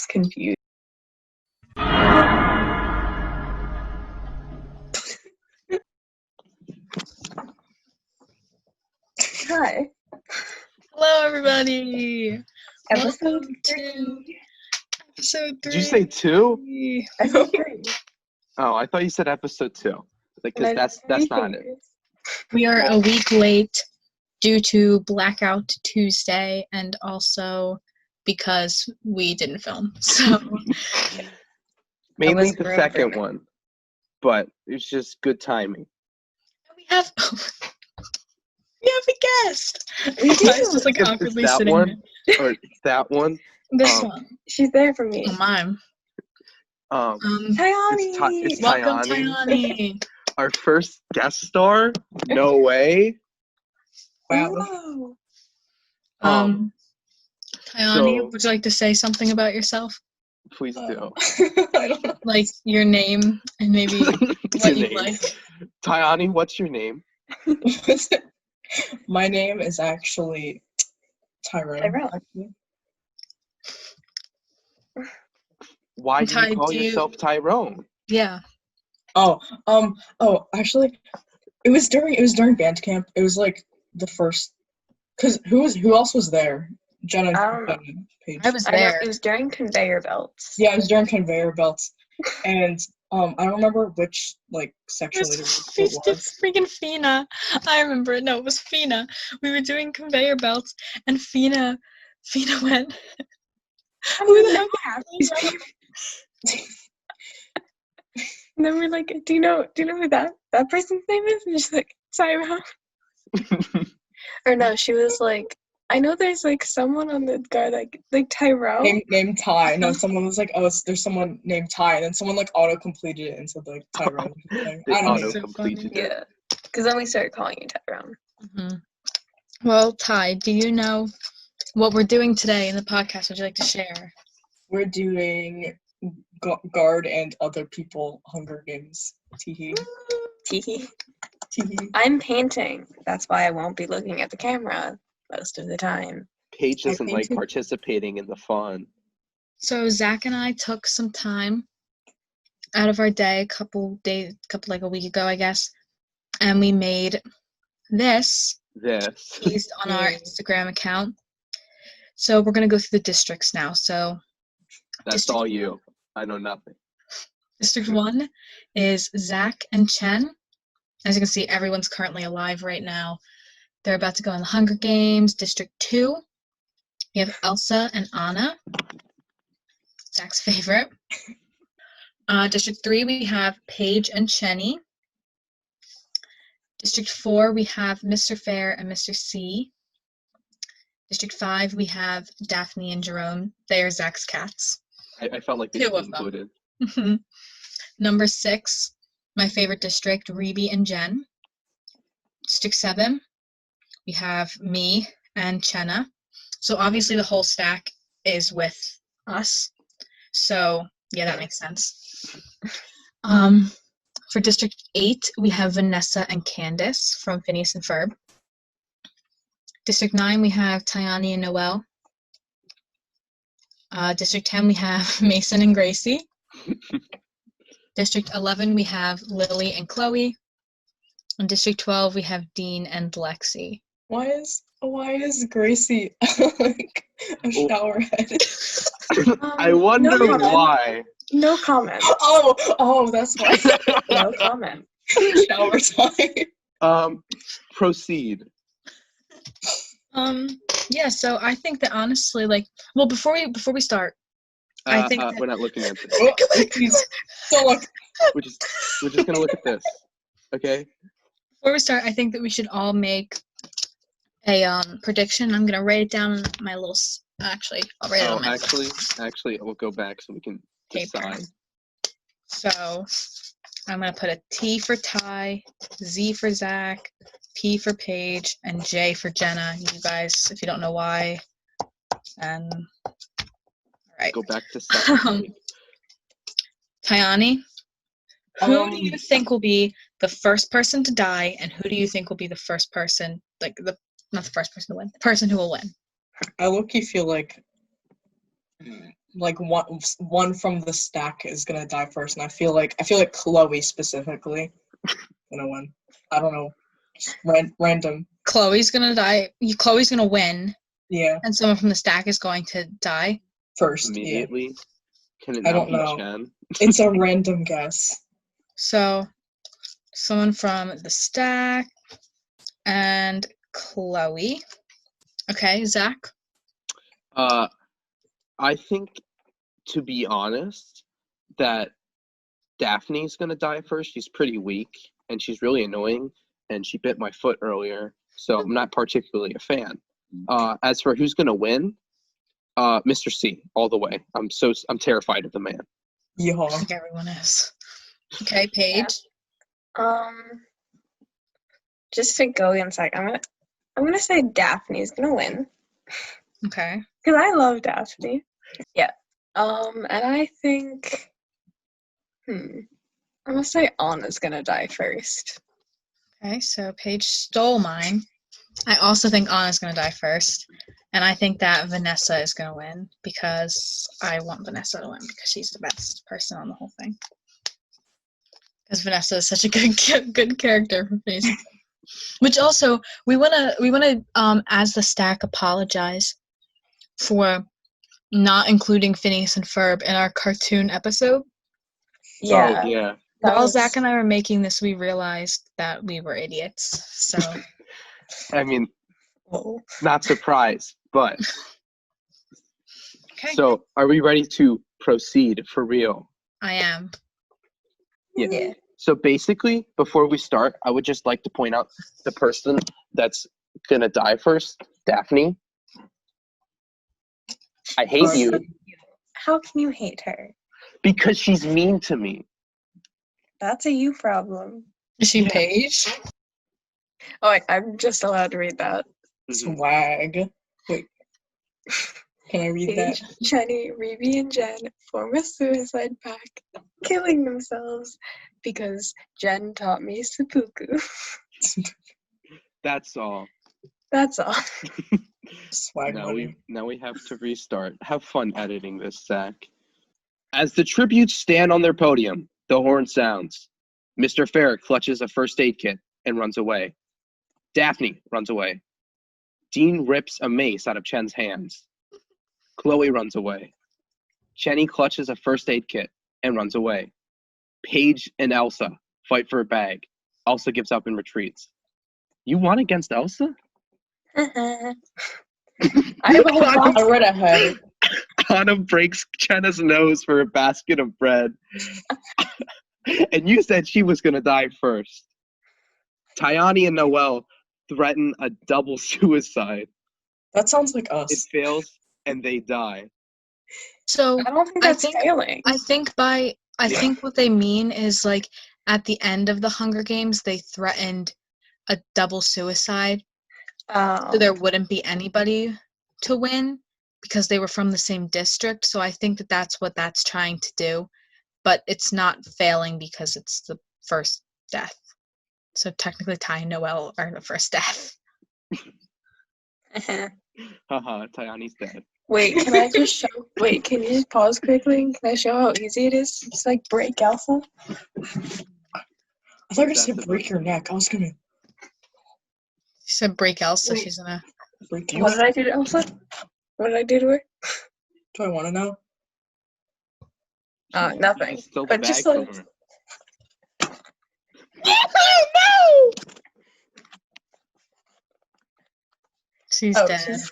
confused. Hi. Hello, everybody. Episode Welcome 3. to episode 3. Did you say 2? Episode 3. Oh, I thought you said episode 2. Because that's not it. We are a week late due to Blackout Tuesday and also because we didn't film. So Mainly the second one, but it's just good timing. we have a guest. We do. It's just like awkwardly that sitting one there. or that one. This one. She's there for me. Oh, mine. Taiani. It's Welcome, Taiani. Our first guest star? No way. Wow. Taiani, would you like to say something about yourself? Please do. I don't know. Like your name and maybe what you like. Taiani, what's your name? My name is actually Tyrone. Why do you call yourself Tyrone? Yeah. Actually, it was during band camp. It was like the first, cause who else was there? Jenna and Paige. I was there. It was during conveyor belts. Yeah, it was during conveyor belts, and I don't remember which section It leader was it was. freaking Fina. I remember it. No, it was Fina. We were doing conveyor belts, and Fina went. Who the heck? And then we're like, do you know who that person's name is? And she's like, Tyrone. Or no, she was like, I know there's someone on the guard like Tyrone. Named Ty. No, someone was like, oh, there's someone named Ty, and then someone auto completed it and said Tyrone. I don't know. Auto completed. Yeah, because then we started calling you Tyrone. Mm-hmm. Well, Ty, do you know what we're doing today in the podcast? Would you like to share? We're doing guard and other people Hunger Games. Teehee. Teehee. Teehee. I'm painting. That's why I won't be looking at the camera most of the time. Paige doesn't like participating in the fun. So Zach and I took some time out of our day, a week ago, I guess, and we made this based on our Instagram account. So we're gonna go through the districts now. So that's all you. I know nothing. District 1 is Zach and Chen. As you can see, everyone's currently alive right now. They're about to go in the Hunger Games. District 2, we have Elsa and Anna, Zach's favorite. District 3, we have Paige and Chenny. District 4, we have Mr. Fair and Mr. C. District 5, we have Daphne and Jerome. They are Zach's cats. I felt like they should be included. Number 6, my favorite district, Reby and Jen. District 7, we have me and Chenna. So obviously the whole stack is with us. So yeah, that makes sense. For District 8, we have Vanessa and Candace from Phineas and Ferb. District 9, we have Taiani and Noelle. District 10, we have Mason and Gracie. District 11, we have Lily and Chloe. In District 12, we have Dean and Lexi. Why is Gracie a shower head? I wonder why. No comment. Oh, that's why. No comment. Shower time. Proceed. Yeah, so I think that honestly, before we start, I think we're not looking at this. Please, don't look. We're just gonna look at this. Okay. Before we start, I think that we should all make a prediction. I'm gonna write it down in my little. Actually, I'll write it on my. Actually, we'll go back so we can decide. So, I'm gonna put a T for Ty, Z for Zach, P for Paige, and J for Jenna. You guys, if you don't know why, and all right. Go back to second. Taiani, who do you think will be the first person to die, and who do you think will be the first person, not the first person to win, the person who will win? I low-key feel like like one from the stack is gonna die first, and I feel like Chloe specifically gonna win. I don't know, just random. Chloe's gonna die. Chloe's gonna win, Yeah, and someone from the stack is going to die. first. Immediately. Can it I not don't be know. Chen? It's a random guess. So, someone from the stack and Chloe. Okay, Zach. I think, to be honest, that Daphne's gonna die first. She's pretty weak and she's really annoying, and she bit my foot earlier, so I'm not particularly a fan. As for who's gonna win, Mr. C all the way. I'm terrified of the man. I Yeehaw. think everyone is. Okay, Paige. Just to go inside, I'm gonna say Daphne's gonna win Okay. because I love Daphne. Yeah. And I think, I'm gonna say Anna's gonna die first. Okay, so Paige stole mine. I also think Anna's gonna die first. And I think that Vanessa is gonna win because I want Vanessa to win because she's the best person on the whole thing. Because Vanessa is such a good character for Phase. Which also we wanna as the stack apologize for not including Phineas and Ferb in our cartoon episode. Yeah. Oh, yeah. While Zach and I were making this, we realized that we were idiots. So I mean, Oh. not surprised, but. okay. So, are we ready to proceed for real? I am. Yeah. So basically, before we start, I would just like to point out the person that's gonna die first, Daphne. I hate you How can you hate her? because she's mean to me. That's a you problem. Is she Yeah. Paige? Oh, I'm just allowed to read that. Swag. Wait. Can I read that? Paige, Jenny, Reby, and Jen form a suicide pact, killing themselves because Jen taught me seppuku. That's all. That's all. Swag money. Now we have to restart. Have fun editing this, Zach. As the tributes stand on their podium, the horn sounds. Mr. Ferret clutches a first aid kit and runs away. Daphne runs away. Dean rips a mace out of Chen's hands. Chloe runs away. Chenny clutches a first aid kit and runs away. Paige and Elsa fight for a bag. Elsa gives up and retreats. You won against Elsa? I have a whole box. I read ahead. Anna breaks Chenna's nose for a basket of bread. And you said she was going to die first. Taiani and Noelle threaten a double suicide. That sounds like It us. fails and they die. So I don't think I that's think- failing. I think what they mean is like at the end of the Hunger Games they threatened a double suicide. So there wouldn't be anybody to win because they were from the same district. So I think that that's what that's trying to do. But it's not failing because it's the first death. So technically Ty and Noelle are the first death. Haha, Tayani's dead. Wait, can I just show? Wait, can you just pause quickly? Can I show how easy it is to just like break Elsa? I thought you were just gonna break your neck. I was gonna She said break Elsa. Wait. She's gonna. break you. What did I do to Elsa? What did I do to her? Do I want to know? Nothing. You stole the But bag just from like- her. She's Oh, dead. she's-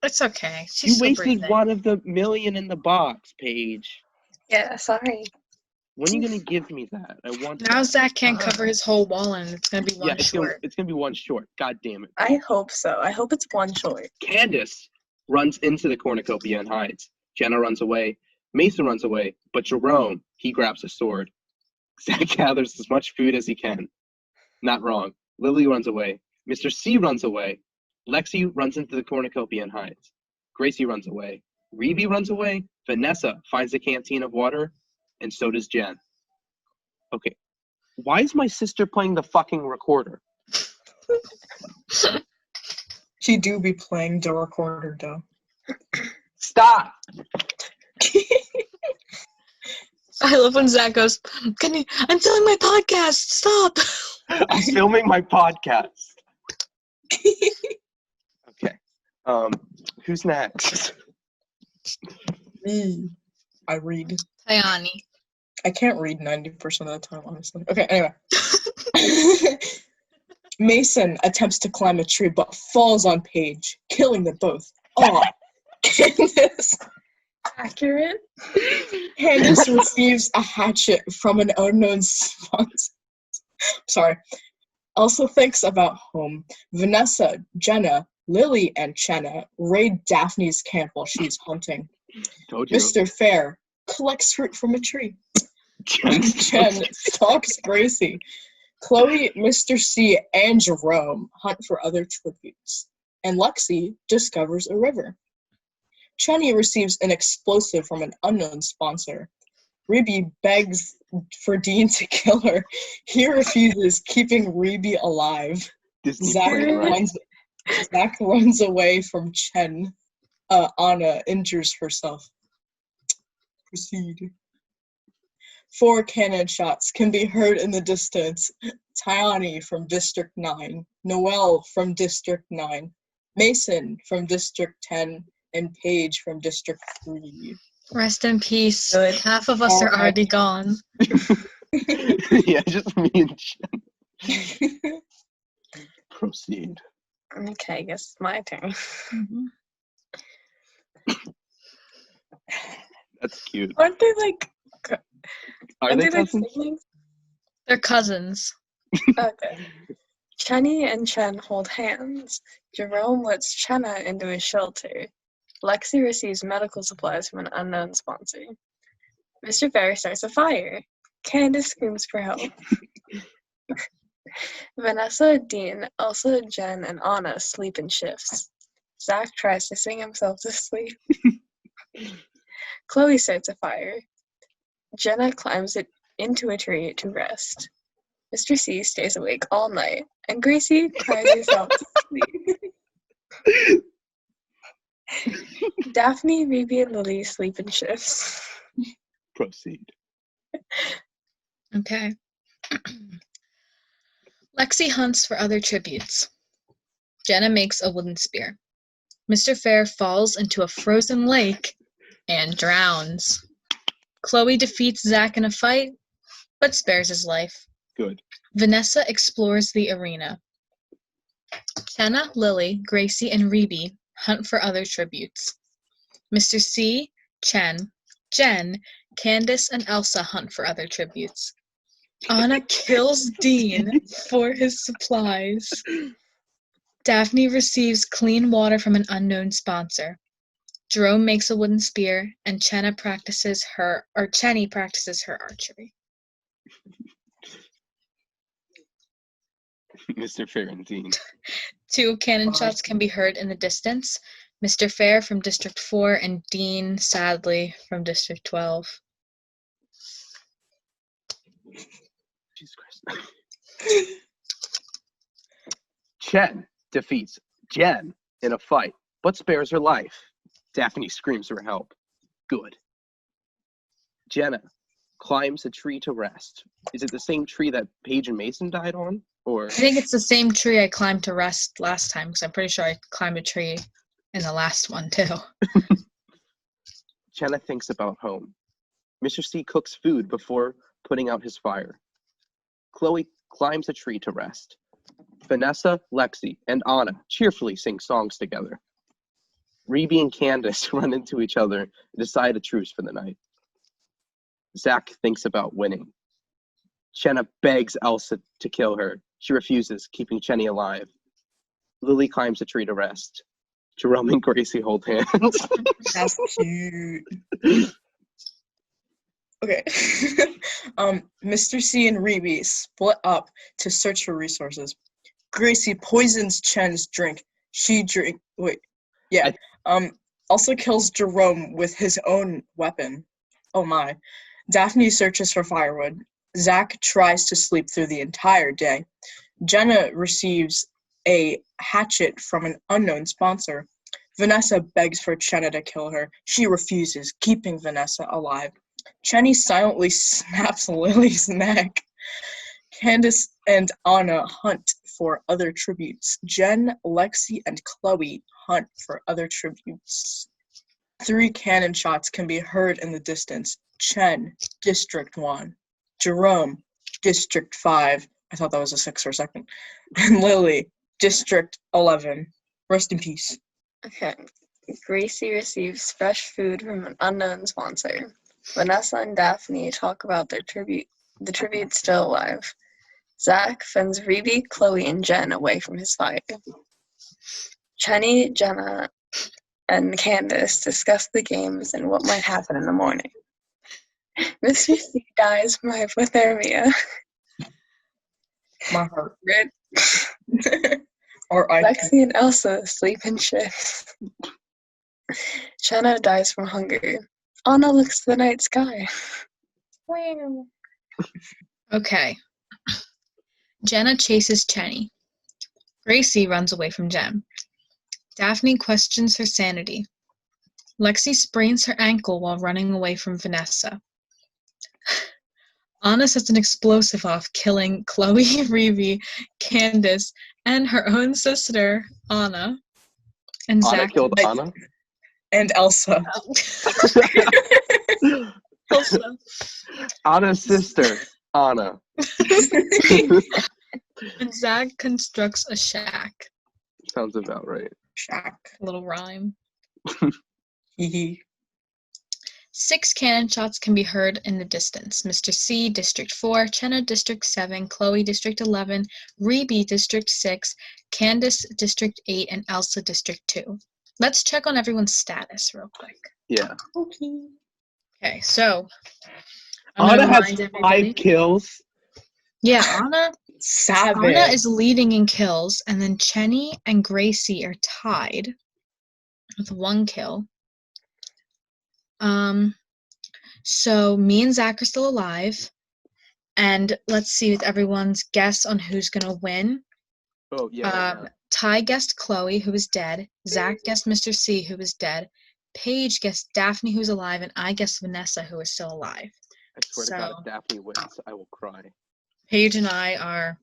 It's okay. She's You still wasted breathing. one of the million in the box, Paige. Yeah, sorry. When are you gonna give me that? I want Now that. Zach can't cover his whole wall and it's gonna be one it's short. gonna be one short. God damn it. I hope so. I hope it's one short. Candace runs into the cornucopia and hides. Jenna runs away. Mason runs away. But Jerome, he grabs a sword. Zach gathers as much food as he can. Not wrong. Lily runs away. Mr. C runs away. Lexi runs into the cornucopia and hides. Gracie runs away. Reby runs away. Vanessa finds a canteen of water. And so does Jen. Okay. Why is my sister playing the fucking recorder? She do be playing the recorder though. Stop! I love when Zach goes, I'm filming my podcast, stop! I'm filming my podcast. Okay. Who's next? Me. I read. Taiani. I can't read 90% of the time, honestly. Okay, anyway. Mason attempts to climb a tree but falls on Paige, killing them both. Oh, Candace. Accurate. Candace receives a hatchet from an unknown sponsor. Sorry. Also thinks about home. Vanessa, Jenna, Lily, and Chenna raid Daphne's camp while she's hunting. Told you. Mr. Fair collects fruit from a tree. Jen. Jen stalks Gracie. Chloe, Mr. C, and Jerome hunt for other tributes. And Lexi discovers a river. Chenny receives an explosive from an unknown sponsor. Reby begs for Dean to kill her. He refuses, keeping Reby alive. Disney Zach played right. runs away from Chen. Anna injures herself. Proceed. 4 cannon shots can be heard in the distance. Taiani from District 9. Noelle from District 9. Mason from District 10. And Paige from District 3. Rest in peace. Good. Half of us are already gone. Yeah, just me and Jen. Proceed. Okay, I guess it's my turn. Mm-hmm. That's cute. Aren't they like? Are Aren't they they like cousins? siblings? They're cousins. Okay. Chenny and Chen hold hands. Jerome lets Chenna into his shelter. Lexi receives medical supplies from an unknown sponsor. Mr. Fair starts a fire. Candace screams for help. Vanessa, Dean, Elsa, Jen, and Anna sleep in shifts. Zach tries to sing himself to sleep. Chloe starts a fire. Jenna climbs it into a tree to rest. Mr. C stays awake all night, and Gracie cries herself to sleep. Daphne, Ruby, and Lily sleep in shifts. Proceed. Okay. Lexi hunts for other tributes. Jenna makes a wooden spear. Mr. Fair falls into a frozen lake and drowns. Chloe defeats Zach in a fight, but spares his life. Good. Vanessa explores the arena. Chenna, Lily, Gracie, and Reby hunt for other tributes. Mr. C, Chen, Jen, Candace, and Elsa hunt for other tributes. Anna kills Dean for his supplies. Daphne receives clean water from an unknown sponsor. Jerome makes a wooden spear, and Chenny practices her archery. Mr. Fair and Dean. 2 cannon shots can be heard in the distance. Mr. Fair from District 4 and Dean, sadly, from District 12. Jesus Christ. Chen defeats Jen in a fight, but spares her life. Daphne screams for help. Good. Jenna climbs a tree to rest. Is it the same tree that Paige and Mason died on? Or I think it's the same tree I climbed to rest last time, because I'm pretty sure I climbed a tree in the last one, too. Jenna thinks about home. Mr. C cooks food before putting out his fire. Chloe climbs a tree to rest. Vanessa, Lexi, and Anna cheerfully sing songs together. Reby and Candace run into each other and decide a truce for the night. Zach thinks about winning. Chenna begs Elsa to kill her. She refuses, keeping Chenny alive. Lily climbs a tree to rest. Jerome and Gracie hold hands. That's cute. Okay. Mr. C and Reby split up to search for resources. Gracie poisons Chen's drink. Also kills Jerome with his own weapon. Oh my. Daphne searches for firewood. Zach tries to sleep through the entire day. Jenna receives a hatchet from an unknown sponsor. Vanessa begs for Chenna to kill her. She refuses, keeping Vanessa alive. Chenny silently snaps Lily's neck. Candace and Anna hunt for other tributes. Jen, Lexi, and Chloe hunt for other tributes. 3 cannon shots can be heard in the distance. Chen, District 1. Jerome, District 5. I thought that was a 6 for a second. And Lily, District 11. Rest in peace. Okay. Gracie receives fresh food from an unknown sponsor. Vanessa and Daphne talk about the tribute still alive. Zach fends Rebe, Chloe, and Jen away from his fire. Chenny, Jenna, and Candace discuss the games and what might happen in the morning. Mr. C dies from hypothermia. My heart. Red. Or I Lexi and Elsa sleep in shifts. Chenna dies from hunger. Anna looks to the night sky. Wow. Okay. Jenna chases Chenny. Gracie runs away from Jen. Daphne questions her sanity. Lexi sprains her ankle while running away from Vanessa. Anna sets an explosive off, killing Chloe, Rebe, Candace, and her own sister, Anna. And Anna Zach killed Anna? and Elsa. Elsa. Anna's sister, Anna. And Zach constructs a shack. Sounds about right. Shack. A little rhyme. Hee 6 cannon shots can be heard in the distance. Mr. C, District 4, Chenna, District 7, Chloe, District 11, Rebe, District 6, Candace, District 8, and Elsa, District 2. Let's check on everyone's status real quick. Yeah. Okay, so I'm Anna gonna has remind everybody. 5 kills. Yeah, Anna Savage. is leading in kills, and then Chenny and Gracie are tied with 1 kill. So me and Zach are still alive, and let's see with everyone's guess on who's gonna win. Oh, yeah. Ty guessed Chloe, who is dead. Zach guessed Mr. C, who is dead. Paige guessed Daphne, who's alive, and I guessed Vanessa, who is still alive. I swear to God, if Daphne wins, I will cry. Paige and I are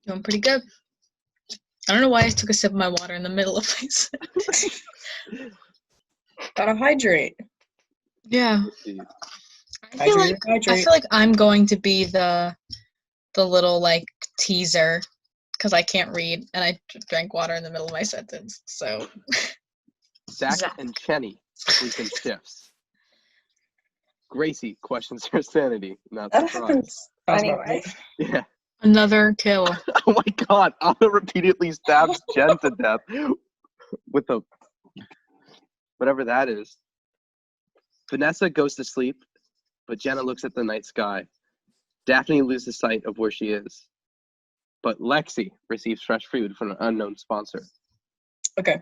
doing pretty good. I don't know why I took a sip of my water in the middle of my sentence. Gotta hydrate. Yeah. I feel Hydrate. like I'm going to be the little like teaser because I can't read and I drank water in the middle of my sentence. So Zach and Chenny sleep in shifts. Gracie questions her sanity. Not That surprised. happens anyway. Yeah. another kill. Oh my God! Anna repeatedly stabs Jen to death with a whatever that is. Vanessa goes to sleep, but Jenna looks at the night sky. Daphne loses sight of where she is, but Lexi receives fresh food from an unknown sponsor. Okay.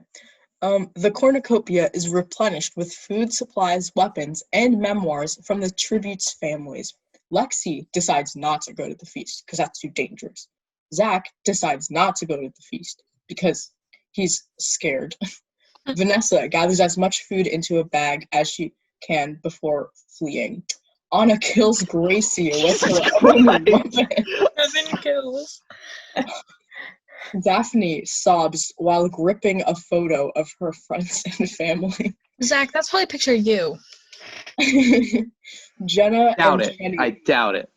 The cornucopia is replenished with food, supplies, weapons, and memoirs from the tributes' families. Lexi decides not to go to the feast because that's too dangerous. Zach decides not to go to the feast because he's scared. Vanessa gathers as much food into a bag as she can before fleeing. Anna kills Gracie with her own weapon. 7 kills. Daphne sobs while gripping a photo of her friends and family. Zach, that's probably a picture of you. Jenna Doubt and it. Chenny. I doubt it.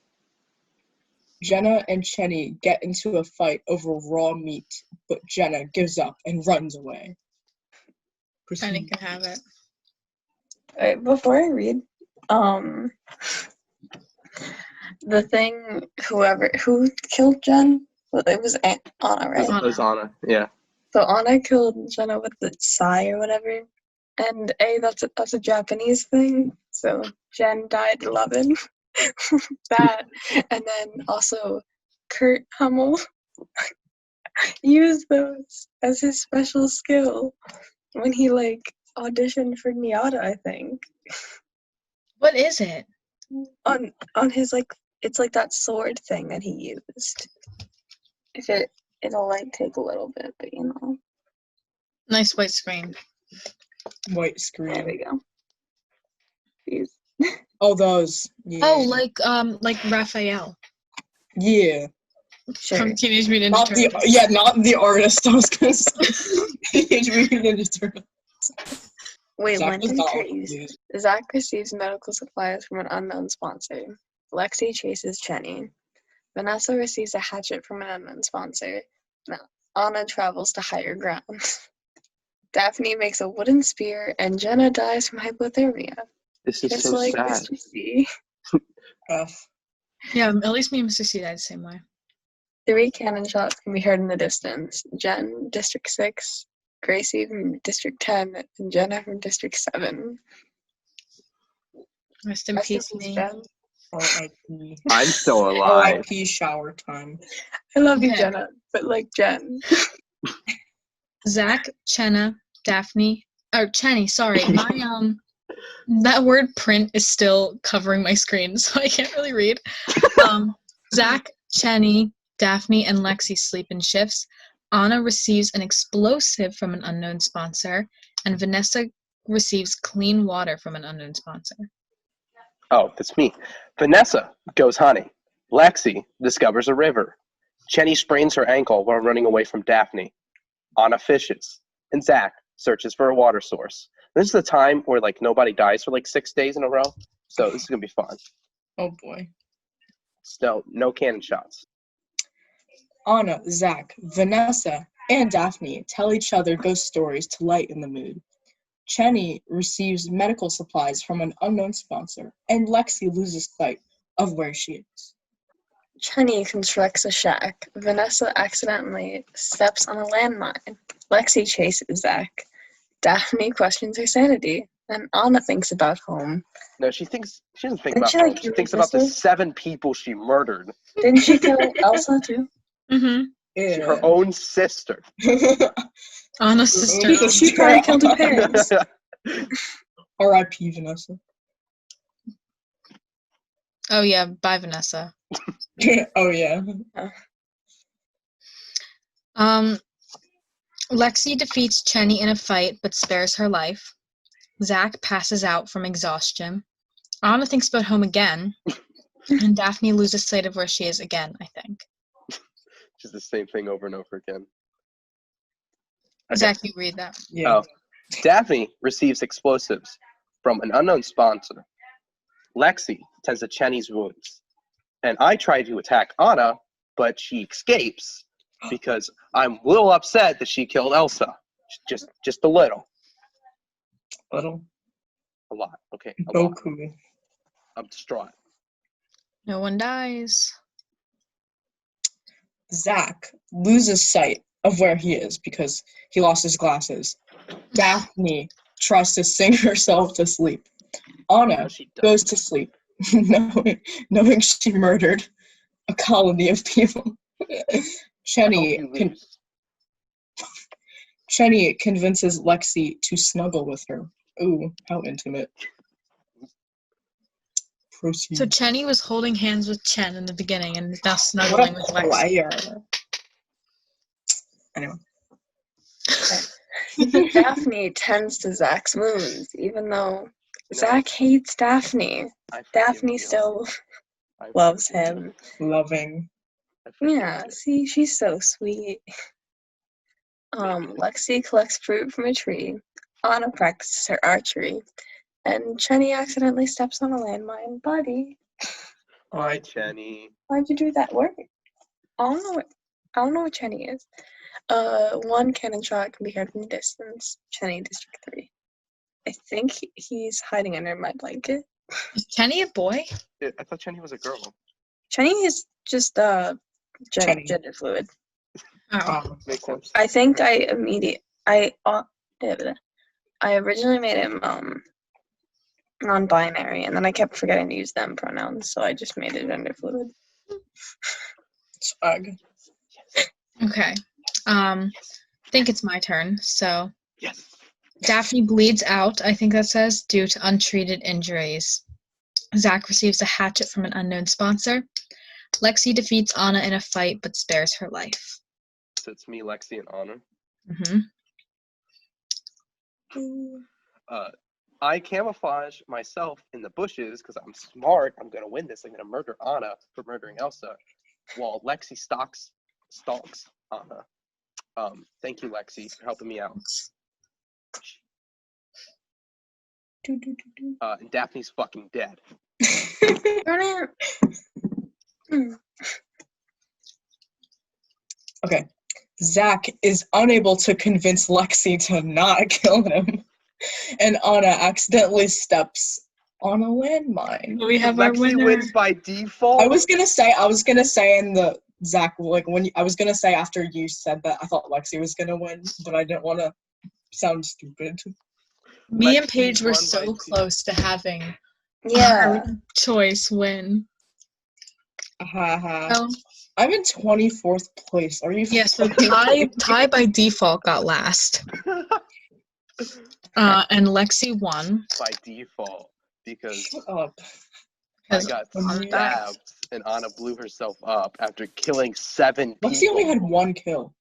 Jenna and Chenny get into a fight over raw meat, but Jenna gives up and runs away. Penny can have it. Wait, before I read, the thing, who killed Jen? Well, it was Anna, right? Anna. It was Anna. Yeah. So Anna killed Jenna with the sai or whatever, and that's a Japanese thing. So Jen died 11. That, and then also Kurt Hummel used those as his special skill when he auditioned for Miata, I think. What is it? On his it's like that sword thing that he used. It'll take a little bit, but Nice white screen. White There screen. we go. These. Oh, those. Yeah. Oh, like Raphael Yeah. Sure. from Teenage Mutant Not Ninja the Turtles. not the artist. I was gonna say. Teenage Mutant Ninja Turtles. Wait, Zach when was did not trees? confused. Zach receives medical supplies from an unknown sponsor. Lexi chases Chenny. Vanessa receives a hatchet from an unknown sponsor. Now, Anna travels to higher ground. Daphne makes a wooden spear, and Jenna dies from hypothermia. This is Just so like sad. Mr. C. F. Yeah, at least me and Mr. C died the same way. 3 cannon shots can be heard in the distance. Jen, District 6, Gracie from District 10, and Jenna from District 7. Rest in Rest in peace, peace, me. Jen. R.I.P. I'm still alive. R.I.P. shower time. I love you, Okay. Jenna, but like Jen. Zach, Chenna, Daphne, or Chenny, sorry. My that word print is still covering my screen, so I can't really read. Zach, Chenny, Daphne, and Lexi sleep in shifts. Anna receives an explosive from an unknown sponsor, and Vanessa receives clean water from an unknown sponsor. Oh, that's me. Vanessa goes hunting. Lexi discovers a river. Chenny sprains her ankle while running away from Daphne. Anna fishes. And Zach searches for a water source. This is the time where like nobody dies for like 6 days in a row. So this is gonna be fun. Oh boy. Still, no cannon shots. Anna, Zach, Vanessa, and Daphne tell each other ghost stories to lighten the mood. Chenny receives medical supplies from an unknown sponsor, and Lexi loses sight of where she is. Chenny constructs a shack. Vanessa accidentally steps on a landmine. Lexi chases Zach. Daphne questions her sanity. And Anna thinks about home. No, she doesn't think Didn't about she, like, home. She kill her thinks about the sister? 7 people she murdered. Didn't she kill Elsa too? Mm-hmm. Yeah. Her own sister. Anna's sister. sister. She probably killed her parents. R.I.P. Vanessa. Oh yeah, bye Vanessa. Oh yeah. Lexi defeats Chenny in a fight but spares her life. Zach passes out from exhaustion. Anna thinks about home again. And Daphne loses sight of where she is again, I think. Just the same thing over and over again. Okay. Zach, you read that. Yeah. Oh. Daphne receives explosives from an unknown sponsor. Lexi tends to Chenny's wounds. And I try to attack Anna, but she escapes because I'm a little upset that she killed Elsa. Just a little. Little. A lot. Okay. A lot. Goku. I'm distraught. No one dies. Zach loses sight of where he is because he lost his glasses. Daphne tries to sing herself to sleep. Anna No, she goes doesn't. to sleep, knowing she murdered a colony of people. Chenny convinces Lexi to snuggle with her. Ooh, how intimate. Proceed. So Chenny was holding hands with Chen in the beginning and is now What snuggling a with Lexi. player. Anyway. Daphne tends to Zach's wounds, even though Zach hates Daphne. Daphne still loves him. Loving. Yeah, see, she's so sweet. Lexi collects fruit from a tree. Anna practices her archery. And Chenny accidentally steps on a landmine. Buddy, Hi, Chenny. why'd you do that? Where? I don't know what Chenny is. 1 cannon shot can be heard from a distance. Chenny, District 3. I think he's hiding under my blanket. Is Chenny a boy? I thought Chenny was a girl. Chenny is just Chenny. gender fluid. Oh. Makes sense. I think I originally made him non-binary, and then I kept forgetting to use them pronouns, so I just made it gender fluid. Swag. Okay. I think it's my turn. So Yes. Daphne bleeds out, I think that says, due to untreated injuries. Zach receives a hatchet from an unknown sponsor. Lexi defeats Anna in a fight but spares her life. So it's me, Lexi, and Anna. Mm-hmm. I camouflage myself in the bushes because I'm smart. I'm gonna win this. I'm gonna murder Anna for murdering Elsa, while Lexi stalks Anna. Thank you, Lexi, for helping me out. And Daphne's fucking dead. Okay. Zach is unable to convince Lexi to not kill him, and Anna accidentally steps on a landmine. We have our Lexi winner. wins by default. I was gonna say in the Zach, like I was gonna say after you said that I thought Lexi was gonna win, but I didn't want to sound stupid. Me and Lexi Paige were won by so two. close to having Yeah. our choice win. Haha. Oh, I'm in 24th place. Are you? yeah, so fucking kidding me? Ty by default got last. And Lexi won. By default, because Shut up. I 'Cause got Anna died. stabbed and Anna blew herself up after killing 7 people. Lexi only had 1 kill.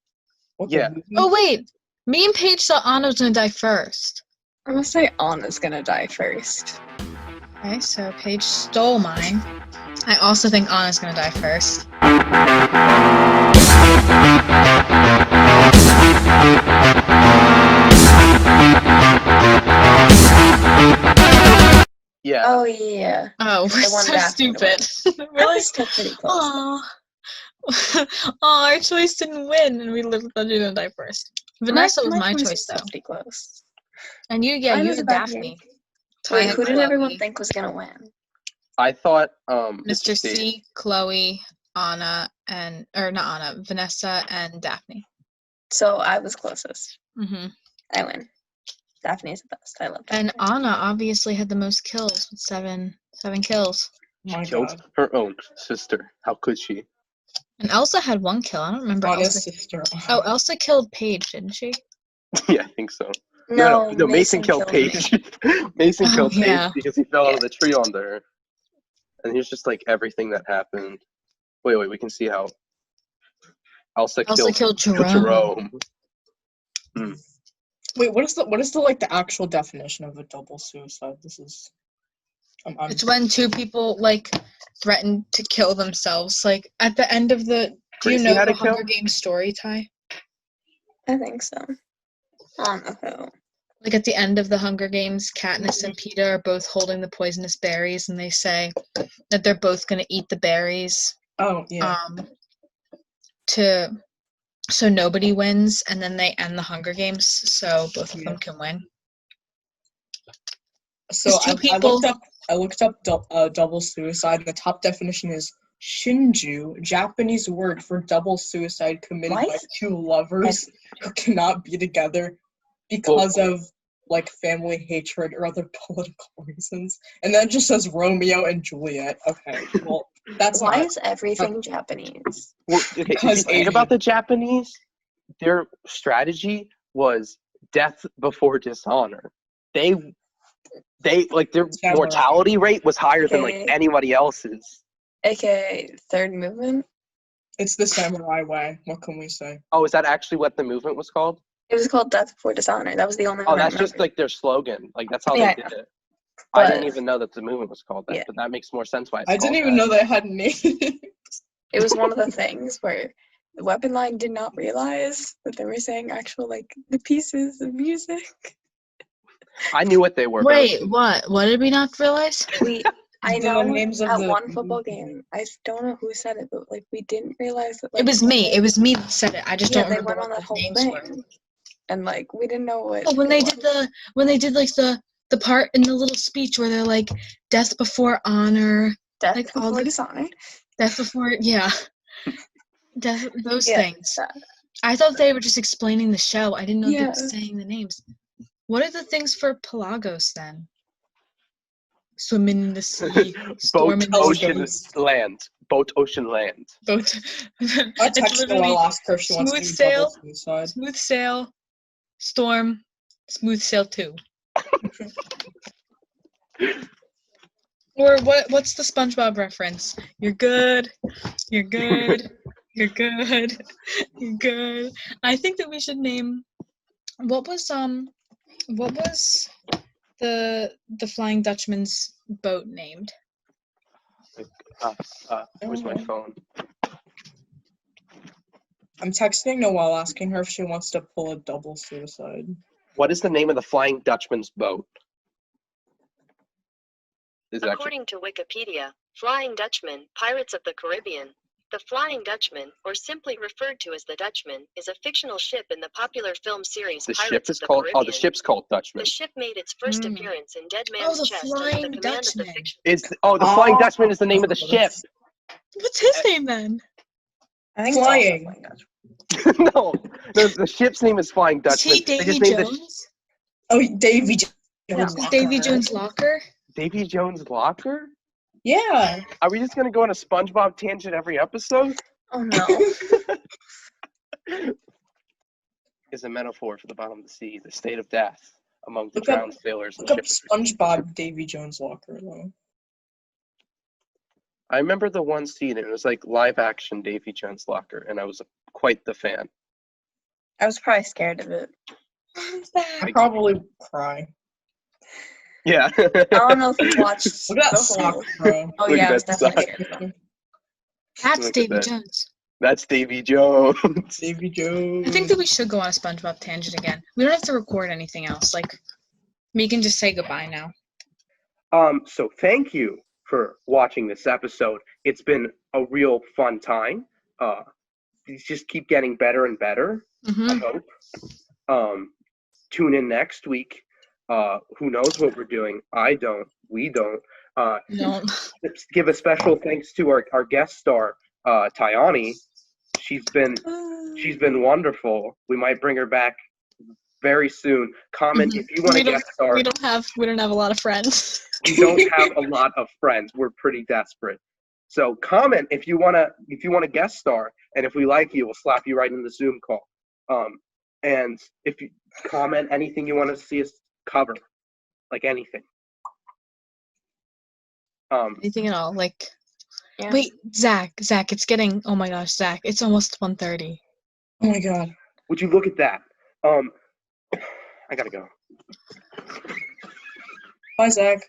What Yeah. the Oh, wait. Me and Paige thought Anna was going to die first. I'm gonna say Anna's gonna die first. Okay, so Paige stole mine. I also think Anna's going to die first. Yeah. Oh yeah. Oh, we're I won so Daphne to win. stupid. That Really? was still pretty close. Aw. Aw, our choice didn't win, and we literally thought you were going to die first. Vanessa was my choice, was though. pretty close. And you, yeah, Mine you was had about Daphne. Wait, had who did everyone Chloe, think was gonna win? I thought Mr. C, Chloe, Anna, or not Anna, Vanessa, and Daphne. So I was closest. Mm-hmm. I win. Daphne's the best. I love And Daphne. Anna obviously had the most kills with seven kills. My killed God. her own sister. How could she? And Elsa had 1 kill. I don't remember Anna's Elsa. sister. Oh, Elsa killed Paige, didn't she? Yeah, I think so. No, Mason killed me. Paige. Mason Oh, killed Paige yeah. because he fell out of the tree onto her. And here's just like everything that happened. Wait, we can see how Elsa killed Jerome. Wait, what is the like the actual definition of a double suicide? This is. It's when 2 people like threaten to kill themselves. Like at the end of the. Do you Tracy know had the a kill? Hunger Games story, Ty? I think so. I don't know. Like at the end of the Hunger Games, Katniss and Peeta are both holding the poisonous berries, and they say that they're both going to eat the berries. Oh yeah. So nobody wins, and then they end the Hunger Games, so both of them can win. So I looked up double suicide. The top definition is shinju, Japanese word for double suicide committed by What? 2 lovers who cannot be together because of like family hatred or other political reasons. And then it just says Romeo and Juliet. Okay, well that's Why not. is everything Japanese? Well, okay, if you Because think about the Japanese, their strategy was death before dishonor. They like their Samurai. mortality rate was higher than like Okay. anybody else's. AKA third movement. It's the samurai way. What can we say? Oh, is that actually what the movement was called? It was called Death Before Dishonor. That was the only Oh, one I that's just remembered. like their slogan. Like that's how Yeah, they did it. I But- didn't even know that the movement was called that, Yeah. but that makes more sense why it's I called didn't even that. know they had names. It was one of the things where the weapon line did not realize that they were saying actual like the pieces of music. I knew what they were. but Wait, what? What did we not realize? I The know names of at the one football game, I don't know who said it, but like we didn't realize that. Like, It was me. It was me that said it. I just yeah, don't they remember went on what that the whole names thing, were. and like we didn't know what. Oh, when they it did was. like the part in the little speech where they're like death before honor, Death like all Before the Dishonor. death before those Yeah, things. that. I thought they were just explaining the show. I didn't know they Yeah. were saying the names. What are the things for Pelagos then? Swimming in the sea, Boat, storming the ocean, seas. land. Boat, ocean, land. Boat. I It's text her. literally I'll ask her if she wants to smooth do double sail. suicide. Smooth sail, storm, smooth sail 2. Or what's the SpongeBob reference? You're good. You're good. You're good. You're good. I think that we should name what was What was the Flying Dutchman's boat named? Where's my phone? I'm texting Noelle asking her if she wants to pull a double suicide. What is the name of the Flying Dutchman's boat? According to Wikipedia, Flying Dutchman, Pirates of the Caribbean. The Flying Dutchman, or simply referred to as the Dutchman, is a fictional ship in the popular film series The ship Pirates is of the called. Caribbean. Oh, the ship's called Dutchman. The ship made its first Mm. appearance in Dead Oh, Man's the Chest under Flying the command Dutchman. of the fiction. The Flying Dutchman is the name of the ship. What's his name then? I think Flying. It's also Flying Dutchman. No, the ship's name is Flying Is Dutchman. he They Davy just named the Jones? Oh, Davy Jones. No. Is Davy Jones' locker? Davy Jones' locker? Yeah. Are we just gonna go on a SpongeBob tangent every episode? Oh no. Is a metaphor for the bottom of the sea, the state of death among the Look up- drowned sailors and Look up shipwrecked. SpongeBob Davy Jones locker though. I remember the one scene. It was like live action Davy Jones' locker, and I was quite the fan. I was probably scared of it. I'd probably cry. Yeah. I don't know if you watched Look at that the sock, whole. bro. Oh Look yeah, at I was that definitely sock. scared of that. That's Look at Davy that. Jones. That's Davy Jones. Davy Jones. I think that we should go on a SpongeBob tangent again. We don't have to record anything else. Like, we can just say goodbye now. So thank you for watching this episode. It's been a real fun time. These just keep getting better and better. Mm-hmm. I hope. Tune in next week. Who knows what we're doing? I don't. We don't. No. Let's give a special thanks to our guest star, Taiani. She's been wonderful. We might bring her back very soon. Comment if you want to guest star. We don't have a lot of friends. We don't have a lot of friends. We're pretty desperate. So comment if you wanna guest star, and if we like you, we'll slap you right in the Zoom call. And if you comment anything you want to see us cover, like anything. Anything at all. Like, Yeah. wait, Zach, it's getting, oh my gosh, Zach, it's almost 1:30. Oh my god. Would you look at that? I gotta go. Bye, Zach.